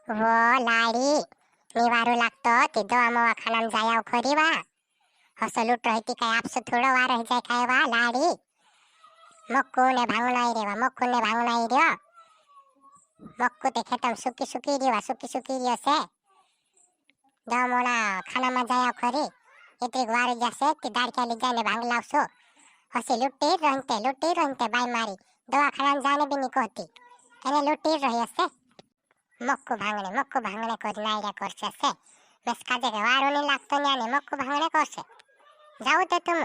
वो लाडी निवारू लागतो ती दवा मवा खानाम जायाव खरी वा असं लुट रही काय आपसे थोडं वा रही जाय काय वा लाडी मक्कू ने भांगणाई रे वा मक्कू ने भांगणाई रे मक्कू ते खेतम सुकी सुकी रे वा सुकी सुकी रे से दवा मोना खानामा जायाव खरी इतरी वार जसे ती दाड़क्या ली जाने भांग लावसो हसी लुट्टी रहते बाई मारी दवा खानाम जाने भी नहीं कहती એને લૂંટી રહ્યો છે મક્કુ ભાંગણે કરી નાયરા કરશે છે બસ કાજે કે વારો નહીં લાગતો ન્યાને મક્કુ ભાંગણે કરશે જાવું તે તું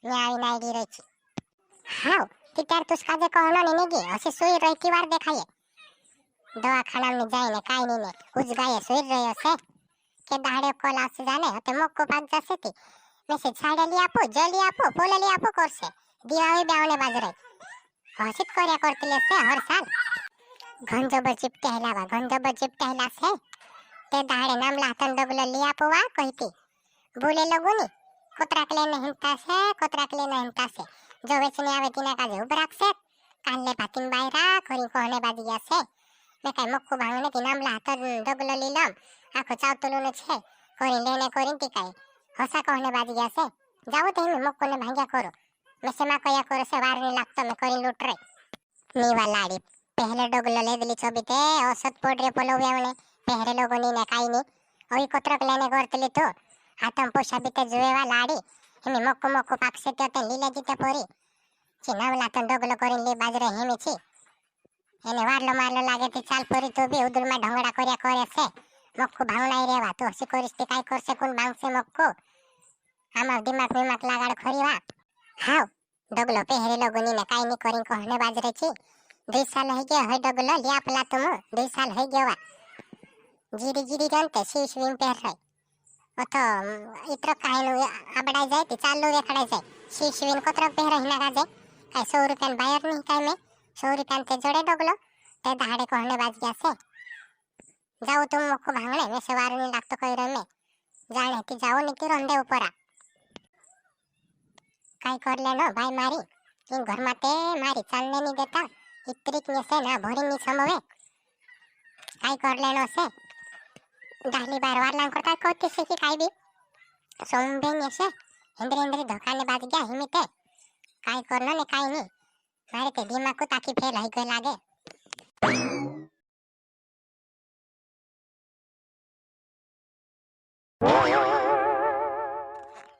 ન્યા આવી નાયરી રહી છે હાવ તી ત્યાર તું કાજે કહનો ને ગઈ હશે સુઈ રહી વાર દેખાય દવાખાનામાં જઈને કાઈ નહીં ને ઉજગાયે સુઈ રહ્યો છે કે દાડે કોલ આવશે જાને હતે મક્કુ ભાગ જશે તી મેસેજ છાડે લી આપો જલ્દી આપો પોલે લી આપો કરશે દીવાવી બેવને બાજરે હસીત કર્યા કરતી લેશે હર સાલ ઘંજબર ચિપટેલા છે તે દાડે નામલા તન ડગલો લી આપવા કહીતી ભૂલે લગુની કોતરાક લેને હિંતા છે જો વેચને આવે તેના કાજે ઉભ રાખશે કાલે ભાતીન બાયરા ખરી કોને બાજી ગયા છે મેં કઈ મક્કુ ભાંગને તી નામલા તન ડગલો લી લમ આખો ચાવતલું છે કરી લેને કરીને તી કઈ હસા કોને બાજી ગયા છે જાવું તે મક્કુને ભાંગ્યા કરો મેસેમાં કયા કરો છે વાર નહીં લાગતો મેં કરી લૂટ રહી નીવા લાડી પહેલે ડગલો લેદલી છોબીતે ઓસત પોડરે પોલવ્યાવણે પહેરે લોગોની ને કાઈ ની હવે કોતરક લેને ગોરતલી તો હાતમ પોષા બીતે જોવેવા લાડી એમી મોક્કો પાકસે તે તે લીલે જીતે પોરી ચી નાવલા તન ડગલો કરીને લી બાજરે હેમી છી એને વારલો મારલો લાગે તે ચાલ પોરી તો બી ઉદુરમાં ઢંગડા કર્યા કરે છે મક્કુ ભાવનાઈ રેવા તો હસી કરીશ તે કાઈ કરશે કોણ ભાંગશે મક્કુ આમાં દિમાગ લાગાડ ખરી વા હાવ ડગલો પહેરે લોગોની ને કાઈ ની કરીને કહને બાજરે છી 2 साल हो गया है डगलो लिया पला तुम 2 साल हो गया जीरी जानते शीशवीन पहर रही वो तो इत्र कायनो आबड़ाई जाए ती चालू रेखड़ाई जाए शीशवीन कोतरक पहर हिना काजे काय 100 रुपया बायर नहीं काय में 100 रुपया ते जोड़े डगलो ते दाड़े कहने बाज गया से जाओ तुम मक्कू भांगणे में सवार नहीं लागतो कई रे में जाने ती जाओ नीति रंदे ऊपरा काय कर लेनो भाई मारी इन घर माते मारी चलने नहीं देता इतरीक ने से ना भोरी नी समवे काय कर लेनो से डाली बार वार लांग करता कोती से की काय बी सोमबे ने से इंद्र धोखाने बाज गया हिमिते काय करनो ने काय नी मारे ते दिमाग को ताकी फेल हई गई लागे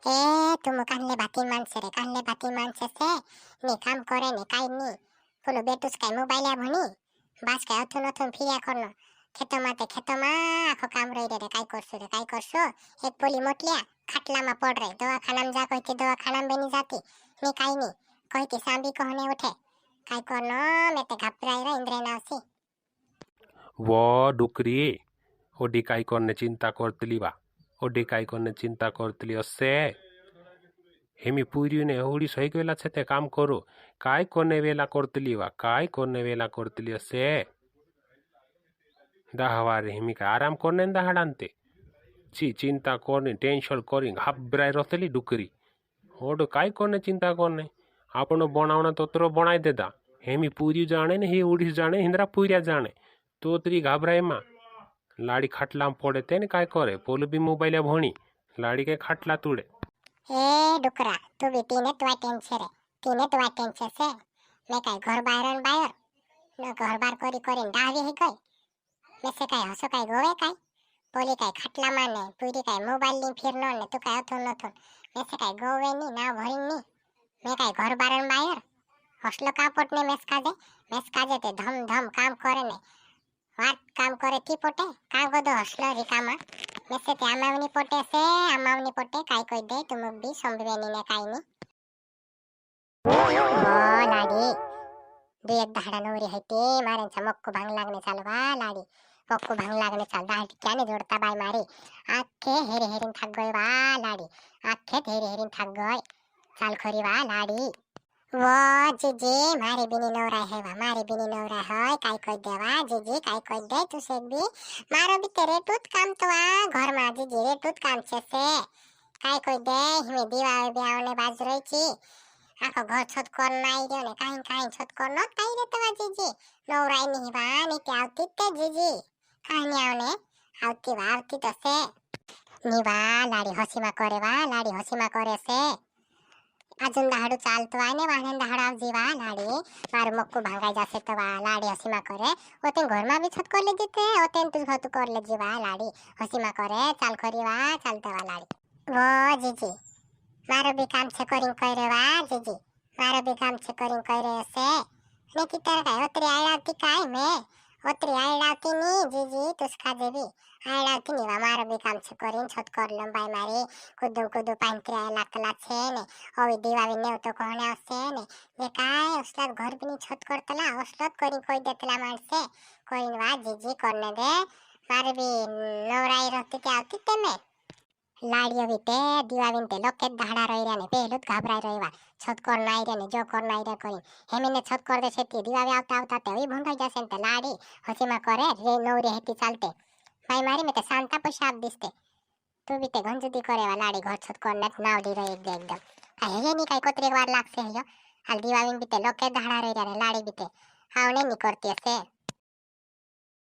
ए तुम कानले बाती मानसे से ने काम करे ने काय नी बोलो बेटूस काय मोबाइल या भणी बास काय अथुन फिर्या करनो खेतों आखो काम रही रे काय करशो एक पोली मोटलिया खाटला में पड़ रही दवाखाना जा कहती दवाखाना में नहीं जाती ने काय नहीं कहती सांबी कहने उठे काय करनो मैं ते घबराई रे इंद्र नासी वो डुकरी ओडी काय करने चिंता करतली असे हेमी पूरी ने होडी सही गेला छे ते काम करो काय कोने वेला करतली असे दाहवारे हेमी का आराम करने दाहडांते ची चिंता करने टेंशन करी घबराई रहतली डुकरी ओडो काय करने चिंता करने आपनो बनावना तोतरो बनाई देता हेमी पूरी जाने ने हे उड़ीस जाने हिंद्रा पूरिया जाने तोतरी घबराई मा लाड़ी खाटला पड़े तेने काय करे पोलो भी मोबाइल भणी लाड़ी के खाटला तुड़े ए डुकरा तू भी तीने टेंशन से मैं काय घर बाहर न घर बार करी डावी ही गई मैं से काय हसो काय गोवे काय पोली काय खाटला माने पूरी काय मोबाइल नी फिरनो ने तू काय अथुन मैं से काय गोवे नी ना भरी नी मैं काय घर बाहर हसलो का पटने मेस काजे ते धम काम करे ने वाट काम करे ती पोटे का गदो हसलो रिकामा मैं से ते आमावनी पोटे काय कोई दे तुम भी संभवेनी ने काय नी ओ लाडी दे एक दाड़ा नवरी है ते मारे मक्कू भांग लागने चालवा लाडी मक्कू भांग लागने चाल दाड़ी क्या ने जोड़ता बाई मारी आखे हेरिन थक गई वा लाडी चाल खरी वा लाडी वो जीजी मारी बिनी नवरा है काय कोई देवा जीजी काय कोई दे तू से भी मारो भी तेरे टूट काम तो घर में जीजी रे टूट काम से काय कोई दे हिमे दीवार ब्यावने बाज रही छी आखो घर छत कर नाई रे ने काई छत कर न काई रे तवा जीजी नवराई नहीं बा नहीं ते आवती ते जीजी કાંઈ નહીં આવને આવતી તો છે ની વા લાડી હસીમાં કરે વા લાડી હસીમાં કરે છે આજુન દહાડું ચાલતું આય ને વાહન દહાડ આવજી વા લાડી મારું મક્કું ભાંગાઈ જશે તો વા લાડી હસીમાં કરે ઓતે ઘરમાં બી છત કરી લેજી તે ઓતે તું છત કરી લેજી વા લાડી હસીમાં કરે ચાલ ખરી વા ચાલતા વા લાડી વો જીજી મારું બી કામ છે કરીને કરે વા જીજી મારું બી કામ છે કરીને કરે છે ને કિતાર કાય ઓતરી આયડાવતી કાય મેં ઓતરી આયડાવતી ની જીજી તુસકા જેવી આયડાવતી ની વા મારું બી કામ છે કરીને છત કરી લંબાઈ મારી કુદું પાંત્રી લાકલા છે ને હવે દિવાળી નેવ તો કોણે આવશે ને જે કાય ઓસલા ઘર બની છત કરતલા ઓસલો કરી કોઈ દેતલા માણસે કોઈ વા જીજી કરને દે મારે બી નવરાઈ રહેતી તે આવતી તે મેં લાડીઓ વીતે દિવાળી તે લોકે દહાડા રહી રહ્યા ને પહેલું જ ઘાબરાઈ રહેવા છત કર નાઈ રે ને જો કર નાઈ રે કરી હેમીને છત કર દે છે તે દિવાળી આવતા તે ભૂંડાઈ જશે ને તે લાડી હસીમાં કરે રે નવરી હેતી ચાલતે ભાઈ મારી મેં તે શાંતા પૈસા આપ દીસ્તે તું બી તે ગંજુદી કરે વા લાડી ઘર છત કર ને નાવડી રહી એકદમ કાંઈ હે ની કાંઈ કોતરી વાર લાગશે હે હાલ દિવાળી બી તે લોકે દહાડા રહી રહ્યા ને લાડી બી તે આવને ની કરતી હશે